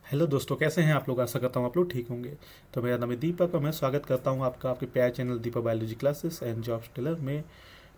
Hello दोस्तों, कैसे हैं आप लोग। आशा करता हूँ आप लोग ठीक होंगे। तो मेरा नाम है दीपक और मैं स्वागत करता हूँ आपका आपके प्यार channel Deepak biology classes and jobs टेलर में।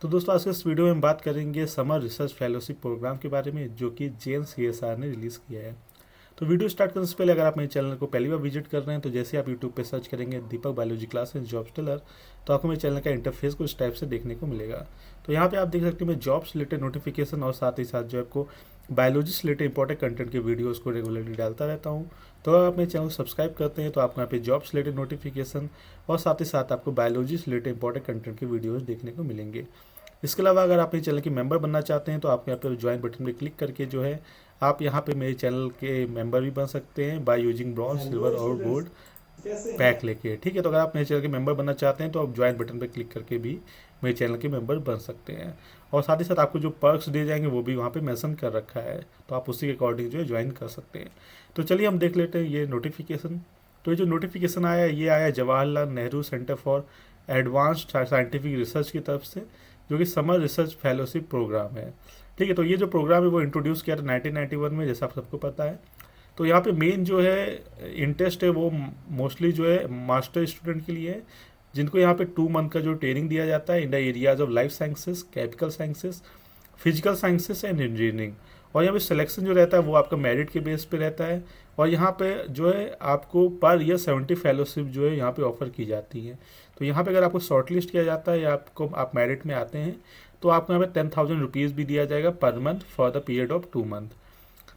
तो दोस्तों, आज के इस वीडियो में हम बात करेंगे समर रिसर्च फेलोशिप प्रोग्राम के बारे में, जो कि JNCSR ने रिलीज़ किया है। तो वीडियो स्टार्ट करने से पहले अगर आप मेरे चैनल को पहली बार विजिट कर रहे हैं तो जैसे आप यूट्यूब पे सर्च करेंगे Deepak biology class and jobs tailor, तो आपको मेरे चैनल का इंटरफेस कुछ टाइप से देखने को मिलेगा। तो यहाँ पे आप देख सकते हैं मैं जॉब्स रिलेटेड नोटिफिकेशन और साथ ही साथ जो आपको बायोलॉजी से रिलेटेड इंपॉर्टेंट कंटेंट के वीडियोज़ को रेगुलरली डालता रहता हूँ। तो अगर आप मेरे चैनल को सब्सक्राइब करते हैं तो आपको यहाँ पे जॉब्स रिलेटेड नोटिफिकेशन और साथ ही साथ आपको बायोलॉजी से रिलेटेड इंपॉर्टेंट कंटेंट के वीडियोज़ देखने को मिलेंगे। इसके अलावा अगर आप मेरे चैनल के मेंबर बनना चाहते हैं तो आप यहाँ पे ज्वाइन बटन पे क्लिक करके जो है आप यहाँ पे मेरे चैनल के मेंबर भी बन सकते हैं बाय यूजिंग ब्रॉन्ज, सिल्वर और गोल्ड पैक लेके। ठीक है, तो अगर आप मेरे चैनल के मेंबर बनना चाहते हैं तो आप ज्वाइन बटन पर क्लिक करके भी मेरे चैनल के मेंबर बन सकते हैं। और साथ ही साथ आपको जो पर्क्स दिए जाएंगे वो भी वहाँ पे मेंशन कर रखा है, तो आप उसी के अकॉर्डिंग जो है ज्वाइन कर सकते हैं। तो चलिए हम देख लेते हैं ये नोटिफिकेशन। तो ये जो नोटिफिकेशन आया ये आया Jawaharlal Nehru centre for advanced scientific research की तरफ से, जो कि समर रिसर्च फेलोशिप प्रोग्राम है। ठीक है, तो ये जो प्रोग्राम है वो इंट्रोड्यूस किया था 1991 में, जैसा आप सबको पता है। तो यहाँ पे मेन जो है इंटरेस्ट है वो मोस्टली जो है मास्टर स्टूडेंट के लिए है, जिनको यहाँ पे 2 मंथ का जो ट्रेनिंग दिया जाता है in the areas of life sciences, chemical sciences, physical sciences and engineering. और यहाँ पे सिलेक्शन जो रहता है वो आपका मेरिट के बेस पे रहता है। और यहाँ पे जो है आपको पर ईयर 70 फेलोशिप जो है यहाँ पे ऑफर की जाती है। तो यहाँ पे अगर आपको शॉर्ट लिस्ट किया जाता है या आपको आप मेरिट में आते हैं तो आपको यहाँ पे 10,000 रुपीज़ भी दिया जाएगा per month for the period of 2 month.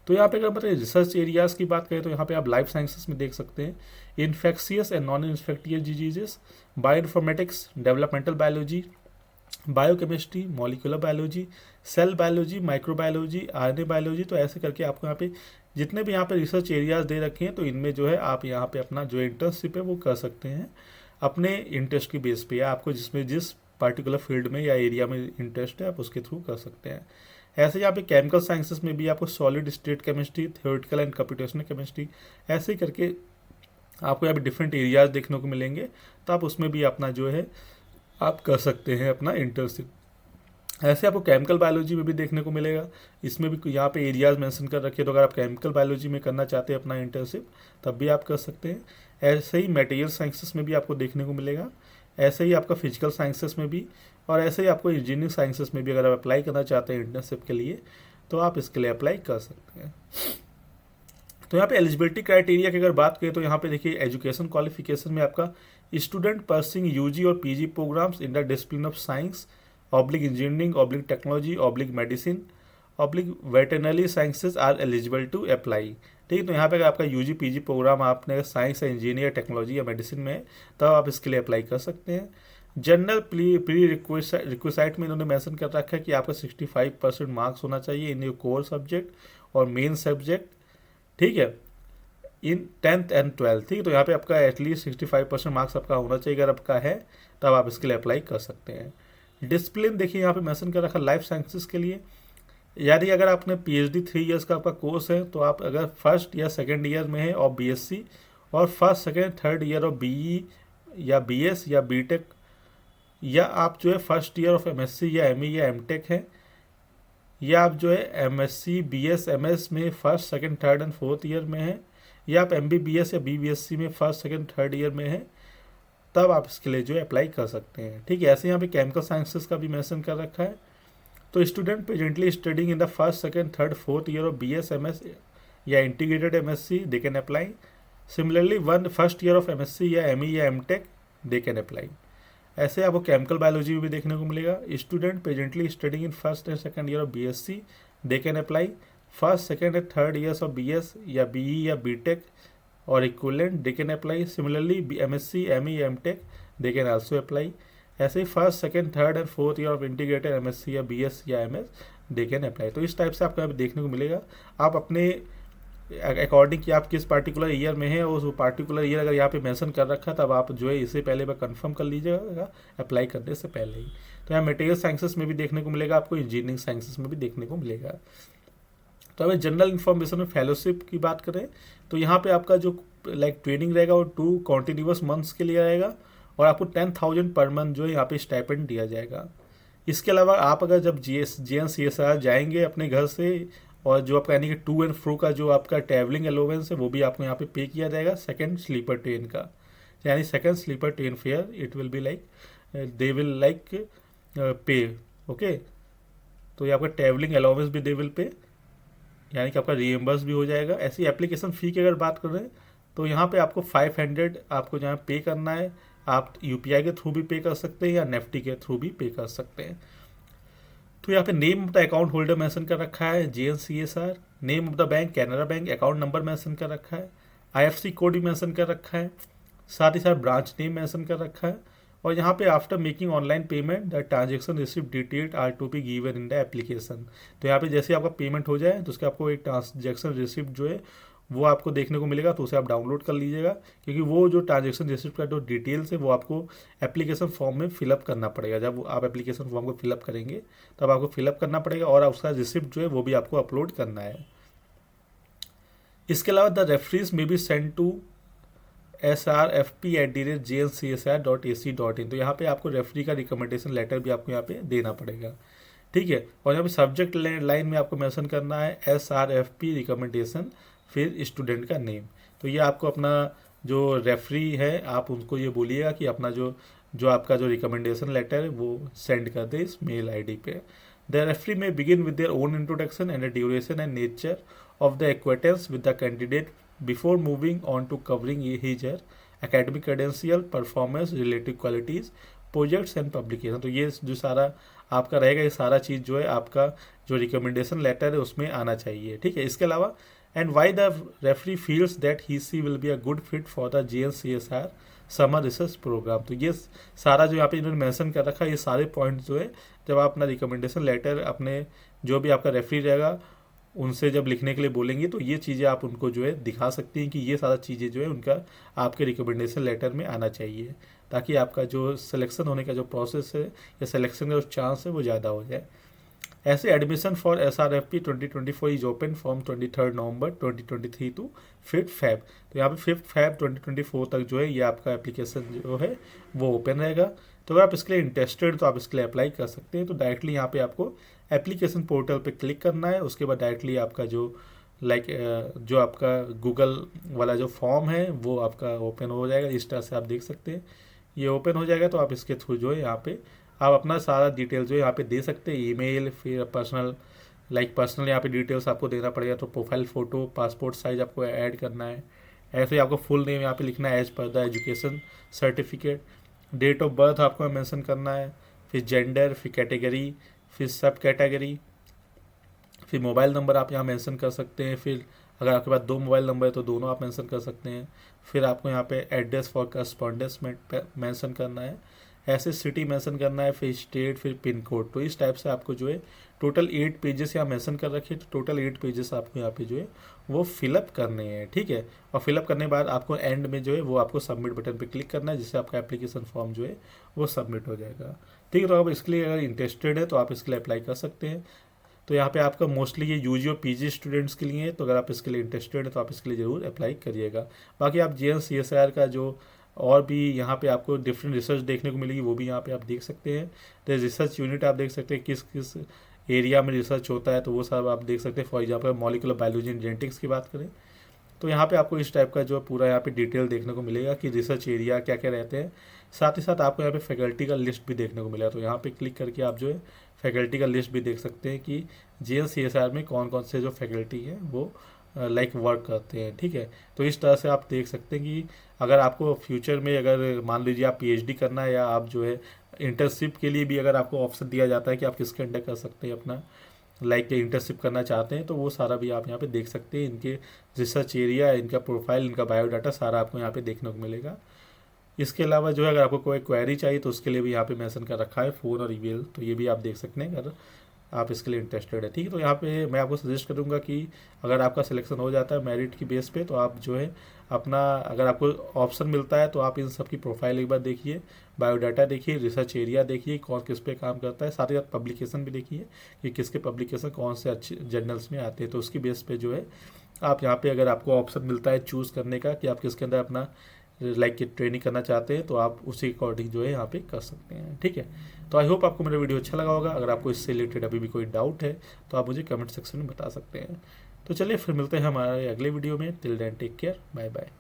तो यहाँ पे अगर मतलब रिसर्च एरियाज़ की बात करें तो यहाँ पे आप लाइफ साइंसेस में देख सकते हैं infectious and non infectious diseases, bioinformatics, developmental biology, biochemistry, molecular biology, cell biology, microbiology, RNA biology. तो ऐसे करके आपको यहाँ पे जितने भी यहाँ पे रिसर्च एरियाज दे रखे हैं तो इनमें जो है आप यहाँ पे अपना जो इंटर्नशिप है वो कर सकते हैं अपने इंटरेस्ट की बेस पे, या आपको जिसमें जिस पार्टिकुलर फील्ड में या एरिया में इंटरेस्ट है आप उसके थ्रू कर सकते हैं। ऐसे ही यहाँ पे केमिकल साइंसेस में भी आपको solid state chemistry, theoretical and computational chemistry, ऐसे ही करके आपको यहाँ पे डिफरेंट एरियाज देखने को मिलेंगे। तो आप उसमें भी अपना जो है आप कर सकते हैं अपना इंटर्नशिप। ऐसे आपको केमिकल बायोलॉजी में भी देखने को मिलेगा, इसमें भी यहाँ पे एरियाज मेंशन कर रखे हैं। तो अगर आप केमिकल बायोलॉजी में करना चाहते हैं अपना इंटर्नशिप तब भी आप कर सकते हैं। ऐसे ही मटेरियल साइंसेस में भी आपको देखने को मिलेगा, ऐसे ही आपका फिजिकल साइंसेस में भी, और ऐसे ही आपको इंजीनियरिंग साइंसेस में भी अगर आप अप्लाई करना चाहते हैं इंटर्नशिप के लिए तो आप इसके लिए अप्लाई कर सकते हैं। तो यहाँ पे एलिजिबिलिटी क्राइटेरिया की अगर बात करें तो यहाँ पे देखिए एजुकेशन क्वालिफिकेशन में आपका स्टूडेंट परसिंग यूजी और PG programs in the discipline of science oblique engineering oblique technology oblique medicine oblique veterinary sciences are eligible to apply. ठीक है, तो यहाँ पे अगर आपका यूजी पीजी प्रोग्राम आपने साइंस या इंजीनियर टेक्नोलॉजी या मेडिसिन में है तब आप इसके लिए अप्लाई कर सकते हैं। जनरल प्री रिक्वेसाइट में इन्होंने मेंशन कर रखा है कि आपका 65% मार्क्स होना चाहिए इन योर कोर सब्जेक्ट और मेन सब्जेक्ट। ठीक है, इन 10th एंड 12th। ठीक है, तो यहाँ पे आपका एटलीस्ट 65% मार्क्स आपका होना चाहिए, अगर आपका है तब आप इसके लिए अप्लाई कर सकते हैं। डिसिप्लिन देखिए यहाँ पे मेंशन कर रखा लाइफ साइंसेस के लिए, यानी अगर आपने पीएचडी 3 इयर्स का आपका कोर्स है तो आप अगर फर्स्ट या सेकेंड ईयर में है और बीएससी, और first second third year of BE या बीएस या बीटेक, या आप जो है फर्स्ट ईयर ऑफ एमएससी या एमई या एमटेक है, या आप जो है एमएससी बीएस एमएस में first second third and fourth year में है, या आप एमबीबीएस या बीबीएससी में फर्स्ट सेकंड थर्ड ईयर में है, तब आप इसके लिए जो है अप्लाई कर सकते हैं। ठीक है, ऐसे यहाँ पे केमिकल साइंसेस का भी मेंशन कर रखा है। तो student presently studying in the first second third fourth year of BS MS या integrated MSc they can apply. Similarly one first year of MSc या एमई या एमटेक दे कैन अप्लाई। ऐसे आपको केमिकल बायोलॉजी में भी देखने को मिलेगा, student presently studying in first and second year of BSc they can apply, first second and third years of BS या बीई या बीटेक और equivalent they can apply. Similarly MSc ME MTech they can also apply. ऐसे ही first second third and fourth year of integrated MSc या BS या MS they can apply. तो इस type से आपको देखने को मिलेगा, आप अपने अकॉर्डिंग कि आप किस पार्टिकुलर ईयर में है और उस पार्टिकुलर ईयर अगर यहाँ पे मेंशन कर रखा तब आप जो है इससे पहले बार कंफर्म कर लीजिएगा अप्लाई करने से पहले ही। तो यहाँ मटेरियल साइंसेस में भी देखने को मिलेगा, आपको इंजीनियरिंग साइंसेस में भी देखने को मिलेगा। तो अगर जनरल इन्फॉर्मेशन में फेलोशिप की बात करें तो यहाँ पे आपका जो ट्रेनिंग रहेगा वो 2 कॉन्टिन्यूस मंथ्स के लिए रहेगा और आपको 10,000 पर मंथ जो है यहाँ पे स्टाइपेंड दिया जाएगा। इसके अलावा आप अगर जब JNCSR जाएंगे अपने घर से और जो आपका यानी कि टू एंड फ्रो का जो आपका ट्रैवलिंग अलाउंस है वो भी आपको यहाँ पे पे किया जाएगा सेकंड स्लीपर ट्रेन का, यानी second sleeper train fare it will be like they will like pay. Okay, तो ये आपका ट्रैवलिंग अलाउंस भी दे विल पे, यानी कि आपका रीएम्बर्स भी हो जाएगा। ऐसी एप्लीकेशन फ़ी की अगर बात करें तो यहाँ पे आपको 500 आपको जहाँ पे करना है, आप यूपीआई के थ्रू भी पे कर सकते हैं या नेफ्टी के थ्रू भी पे कर सकते हैं। तो यहाँ पे name of the account holder mention कर रखा है JNCSR, name of the bank Canara bank, account number mention कर रखा है, IFSC कोड भी मेंशन कर रखा है, साथ ही साथ ब्रांच नेम मेंशन कर रखा है। और यहाँ पे after making online payment the transaction receipt detailed are to be given in the application. तो यहाँ पे जैसे आपका पेमेंट हो जाए तो उसका आपको एक ट्रांजेक्शन रिसिप्ट जो है वो आपको देखने को मिलेगा, तो उसे आप डाउनलोड कर लीजिएगा, क्योंकि वो जो ट्रांजेक्शन रिसिप्ट का जो डिटेल्स है वो आपको एप्लीकेशन फॉर्म में फिलअप करना पड़ेगा। जब आप एप्लीकेशन फॉर्म को फिलअप करेंगे तब आपको फिलअप करना पड़ेगा और उसका रिसिप्ट जो है वो भी आपको अपलोड करना है। इसके अलावा द रेफरेंस में बी सेंड टू srfp@jncsr.ac.in। तो यहाँ पे आपको रेफरी का रिकमेंडेशन लेटर भी आपको यहाँ पे देना पड़ेगा, ठीक है। और यहाँ पे सब्जेक्ट लाइन में आपको मेंशन करना है SRFP रिकमेंडेशन, फिर स्टूडेंट का नेम। तो ये आपको अपना जो रेफरी है आप उनको ये बोलिएगा कि अपना जो आपका जो रिकमेंडेशन लेटर है वो सेंड कर दे इस मेल आईडी पे। The referee may begin with their own introduction and the duration and nature of the acquaintance with the candidate before moving on to covering his her academic credential performance relative qualities projects and publication. तो ये जो सारा आपका रहेगा, ये सारा चीज़ जो है आपका जो रिकमेंडेशन लेटर है उसमें आना चाहिए, ठीक है। इसके अलावा and why the referee feels that he she will be a good fit for the JNCSR summer research program. तो ये सारा जो यहाँ पे इन्होंने मेंशन कर रखा है, ये सारे पॉइंट जो है जब आप अपना रिकमेंडेशन लेटर अपने जो भी आपका रेफरी रहेगा उनसे जब लिखने के लिए बोलेंगे तो ये चीज़ें आप उनको जो है दिखा सकती हैं कि ये सारा चीज़ें जो है उनका आपके रिकमेंडेशन लेटर में आना चाहिए, ताकि आपका जो सिलेक्शन होने का जो प्रोसेस है या सिलेक्शन का जो चांस है वो ज़्यादा हो जाए। ऐसे admission for SRFP 2024 is open from 23 November 2023 to 5 Feb। तो यहाँ पे 5 Feb 2024 तक जो है ये आपका एप्लीकेशन जो है वो ओपन रहेगा। तो अगर आप इसके लिए इंटरेस्टेड तो आप इसके लिए अप्लाई कर सकते हैं। तो डायरेक्टली यहाँ पे आपको एप्लीकेशन पोर्टल पे क्लिक करना है, उसके बाद डायरेक्टली आपका जो जो आपका गूगल वाला जो फॉर्म है वो आपका ओपन हो जाएगा। इस तरह से आप देख सकते हैं ये ओपन हो जाएगा। तो आप इसके थ्रू जो है यहाँ पे आप अपना सारा डिटेल जो है यहाँ पे दे सकते हैं, ईमेल, फिर पर्सनल यहाँ पे डिटेल्स आपको देना पड़ेगा। तो प्रोफाइल फ़ोटो, पासपोर्ट साइज आपको ऐड करना है, ऐसे ही आपको फुल नेम यहाँ पे लिखना है as per the education certificate, date of birth आपको मेंशन करना है, फिर जेंडर, फिर कैटेगरी, फिर सब कैटेगरी, फिर मोबाइल नंबर आप यहाँ मेंशन कर सकते हैं। फिर अगर आपके पास 2 मोबाइल नंबर है तो दोनों आप मेंशन कर सकते हैं। फिर आपको यहाँ पे एड्रेस फॉर करस्पॉन्डेंस मेंशन करना है, ऐसे सिटी मेंशन करना है, फिर स्टेट, फिर पिन कोड। तो इस टाइप से आपको जो है टोटल 8 पेजेस यहाँ मेंशन कर रखे, तो टोटल 8 पेजेस आपको यहाँ पे जो है वो फिलअप करने हैं, ठीक है। और फिलअप करने के बाद आपको एंड में जो है वो आपको सबमिट बटन पे क्लिक करना है, जिससे आपका एप्लीकेशन फॉर्म जो है वो सबमिट हो जाएगा, ठीक है। तो आप इसके लिए अगर इंटरेस्टेड है तो आप इसके लिए अप्लाई कर सकते हैं। तो यहाँ पे आपका मोस्टली ये यूजी और पीजी स्टूडेंट्स के लिए है, तो अगर आप इसके लिए इंटरेस्टेड है तो आप इसके लिए ज़रूर अप्लाई करिएगा। बाकी आप JNCSR का जो और भी यहाँ पे आपको डिफरेंट रिसर्च देखने को मिलेगी वो भी यहाँ पे आप देख सकते हैं। तो रिसर्च यूनिट आप देख सकते हैं किस किस एरिया में रिसर्च होता है, तो वो सब आप देख सकते हैं। For example molecular biology and genetics की बात करें तो यहाँ पे आपको इस टाइप का जो पूरा यहाँ पे डिटेल देखने को मिलेगा कि रिसर्च एरिया क्या क्या रहते हैं। साथ ही साथ आपको यहाँ पे फैकल्टी का लिस्ट भी देखने को मिलेगा। तो यहाँ पे क्लिक करके आप जो है फैकल्टी का लिस्ट भी देख सकते हैं कि JNCSR में कौन कौन से जो फैकल्टी हैं वो वर्क करते हैं, ठीक है। तो इस तरह से आप देख सकते हैं कि अगर आपको फ्यूचर में अगर मान लीजिए आप PhD करना है या आप जो है इंटर्नशिप के लिए भी अगर आपको ऑप्शन दिया जाता है कि आप किसके अंडर कर सकते हैं अपना इंटर्नशिप करना चाहते हैं, तो वो सारा भी आप यहाँ पे देख सकते हैं। इनके रिसर्च एरिया, इनका प्रोफाइल, इनका बायोडाटा सारा आपको यहाँ पे देखने को मिलेगा। इसके अलावा जो है अगर आपको कोई क्वेरी चाहिए तो उसके लिए भी यहाँ पे मेंशन कर रखा है फ़ोन और ईमेल, तो ये भी आप देख सकते हैं अगर आप इसके लिए इंटरेस्टेड है, ठीक है। तो यहाँ पे मैं आपको सजेस्ट करूँगा कि अगर आपका सिलेक्शन हो जाता है मेरिट की बेस पे तो आप जो है अपना अगर आपको ऑप्शन मिलता है तो आप इन सब की प्रोफाइल एक बार देखिए, बायोडाटा देखिए, रिसर्च एरिया देखिए कौन किस पे काम करता है, साथ ही साथ पब्लिकेशन भी देखिए कि किसके पब्लिकेशन कौन से अच्छे जर्नल्स में आते हैं। तो उसकी बेस पे जो है आप यहाँ पे अगर आपको ऑप्शन मिलता है चूज़ करने का कि आप किसके अंदर अपना लाइक की ट्रेनिंग करना चाहते हैं तो आप उसी अकॉर्डिंग जो है यहाँ पे कर सकते हैं। ठीक है, तो आई होप आपको मेरा वीडियो अच्छा लगा होगा। अगर आपको इससे रिलेटेड अभी भी कोई डाउट है तो आप मुझे कमेंट सेक्शन में बता सकते हैं। तो चलिए फिर मिलते हैं हमारे अगले वीडियो में। Till then take care, bye bye.